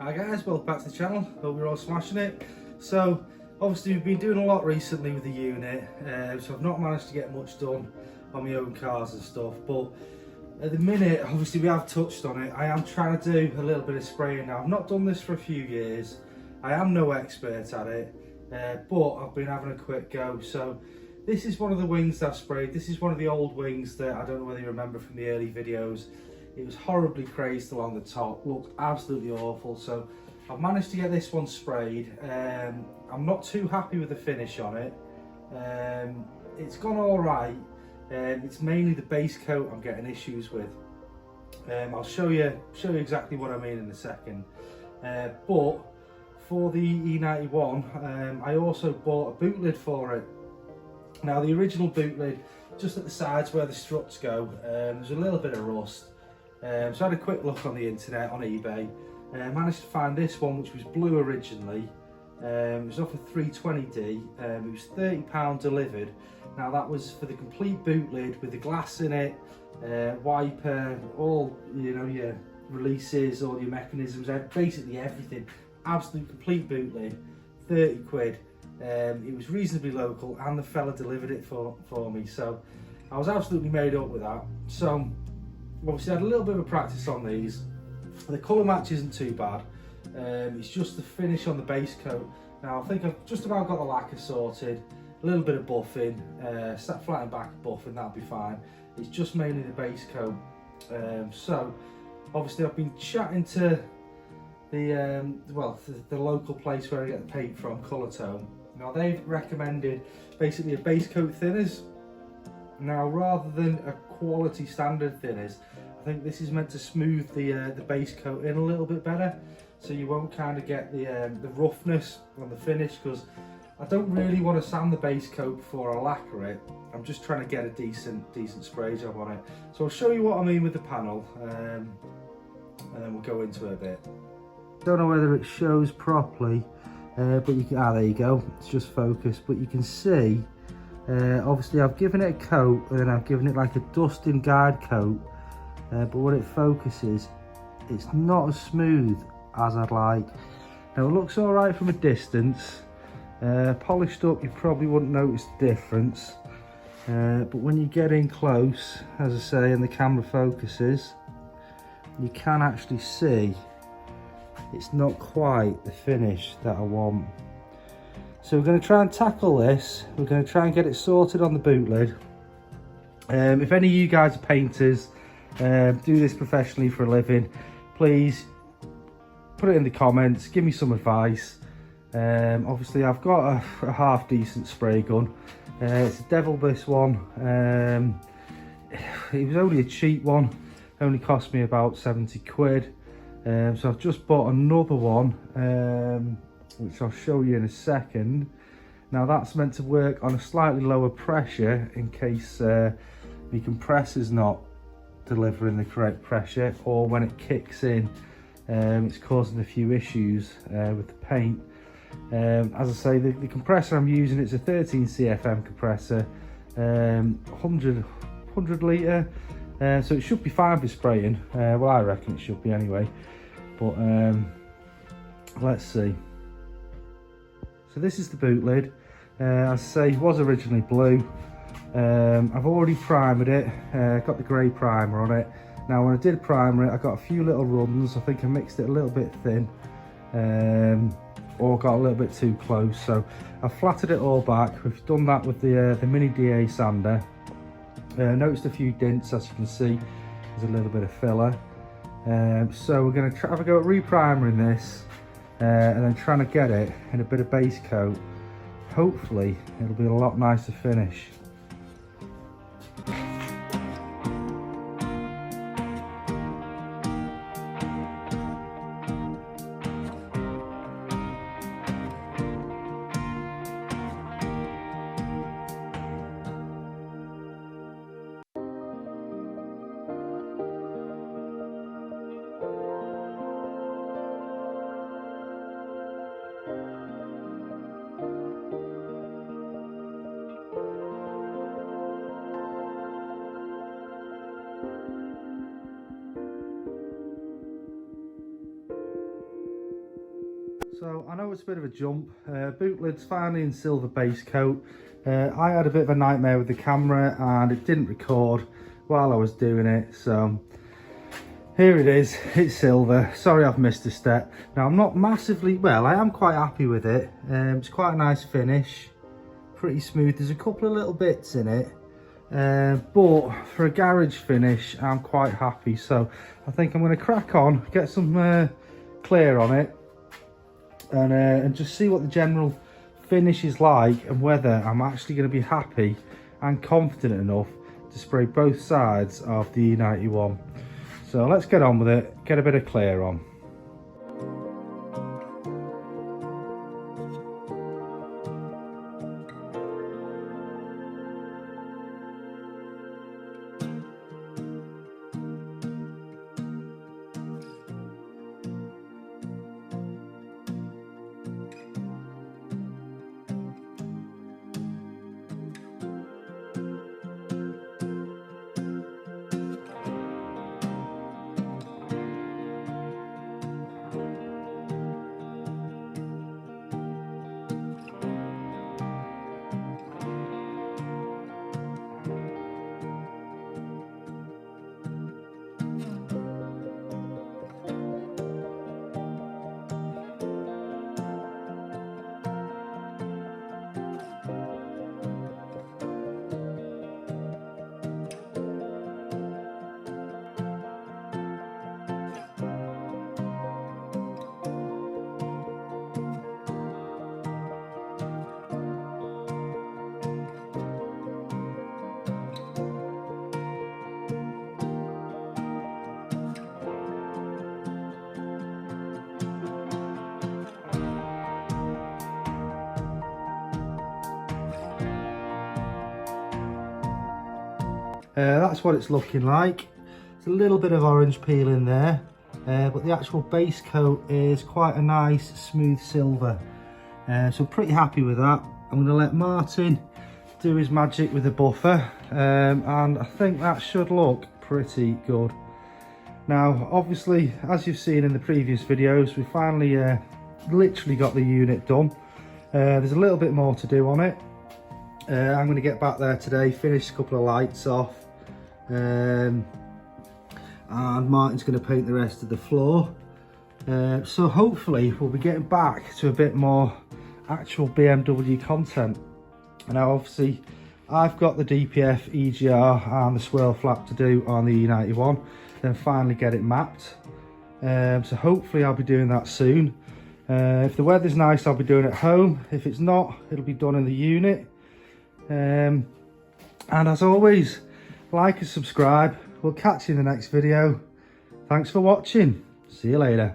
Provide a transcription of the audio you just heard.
Hi guys, welcome back to the channel. Hope you're all smashing it. So obviously we've been doing a lot recently with the unit, so I've not managed to get much done on my own cars and stuff, but at the minute obviously we have touched on it. I am trying to do a little bit of spraying now. I've not done this for a few years. I am no expert at it, but I've been having a quick go. So this is one of the wings that I've sprayed. This is one of the old wings that I don't know whether you remember from the early videos. It was horribly crazed along the top, looked absolutely awful. So I've managed to get this one sprayed. I'm not too happy with the finish on it. It's gone all right. It's mainly the base coat I'm getting issues with. I'll show you exactly what I mean in a second. But for the E91, I also bought a boot lid for it. Now the original boot lid, just at the sides where the struts go, there's a little bit of rust. So I had a quick look on the internet, on eBay, managed to find this one which was blue originally. It was off a 320D, it was £30 delivered. Now that was for the complete boot lid with the glass in it, wiper, all your releases, all your mechanisms, basically everything. Absolute complete boot lid, 30 quid. It was reasonably local and the fella delivered it for me, so I was absolutely made up with that. So obviously I had a little bit of practice on these. The colour match isn't too bad, it's just the finish on the base coat. Now I think I've just about got the lacquer sorted, a little bit of buffing, flat and back buffing, that'll be fine. It's just mainly the base coat. So obviously I've been chatting to the local place where I get the paint from, Colourtone. Now they've recommended basically a base coat thinners. Now rather than a quality standard thinners, I think this is meant to smooth the base coat in a little bit better, so you won't kind of get the roughness on the finish, because I don't really want to sand the base coat before I lacquer it. I'm just trying to get a decent spray job on it. So I'll show you what I mean with the panel, and then we'll go into it a bit. Don't know whether it shows properly, but you can, there you go, it's just focused, but you can see obviously I've given it a coat and then I've given it like a dusting guide coat, but when it focuses it's not as smooth as I'd like. Now it looks alright from a distance, polished up you probably wouldn't notice the difference, but when you get in close, as I say, and the camera focuses, you can actually see it's not quite the finish that I want. So we're going to try and tackle this. We're going to try and get it sorted on the boot lid. If any of you guys are painters, do this professionally for a living, please put it in the comments, give me some advice. Obviously I've got a half decent spray gun. It's a Devil this one. It was only a cheap one, only cost me about 70 quid. So I've just bought another one, which I'll show you in a second. Now that's meant to work on a slightly lower pressure in case the compressor's not delivering the correct pressure, or when it kicks in it's causing a few issues with the paint. As I say, the compressor I'm using, it's a 13 CFM compressor, 100 litre, so it should be fine for spraying. Well, I reckon it should be anyway, but let's see. So this is the boot lid. As I say, it was originally blue. I've already primed it, got the grey primer on it. Now when I did primer it, I got a few little runs. I think I mixed it a little bit thin, or got a little bit too close. So I've flattened it all back. We've done that with the Mini DA sander. Noticed a few dents, as you can see. There's a little bit of filler. So we're going to have a go at reprimering this, and then trying to get it in a bit of base coat. Hopefully it'll be a lot nicer finish. So I know it's a bit of a jump. Boot lid's finally in silver base coat. I had a bit of a nightmare with the camera and it didn't record while I was doing it, so here it is, it's silver. Sorry I've missed a step. Now I'm not massively, well, I am quite happy with it. It's quite a nice finish, pretty smooth. There's a couple of little bits in it, but for a garage finish I'm quite happy. So I think I'm going to crack on, get some clear on it, and just see what the general finish is like and whether I'm actually going to be happy and confident enough to spray both sides of the E91. So let's get on with it, get a bit of clear on. That's what it's looking like. There's a little bit of orange peel in there, but the actual base coat is quite a nice smooth silver. So pretty happy with that. I'm going to let Martin do his magic with the buffer, and I think that should look pretty good. Now obviously, as you've seen in the previous videos, we finally literally got the unit done. There's a little bit more to do on it. I'm going to get back there today, finish a couple of lights off, and Martin's going to paint the rest of the floor. So hopefully we'll be getting back to a bit more actual BMW content. And now obviously I've got the DPF, EGR and the swirl flap to do on the E91, then finally get it mapped. So hopefully I'll be doing that soon. If the weather's nice, I'll be doing it at home. If it's not, it'll be done in the unit. And as always, like and subscribe. We'll catch you in the next video. Thanks for watching. See you later.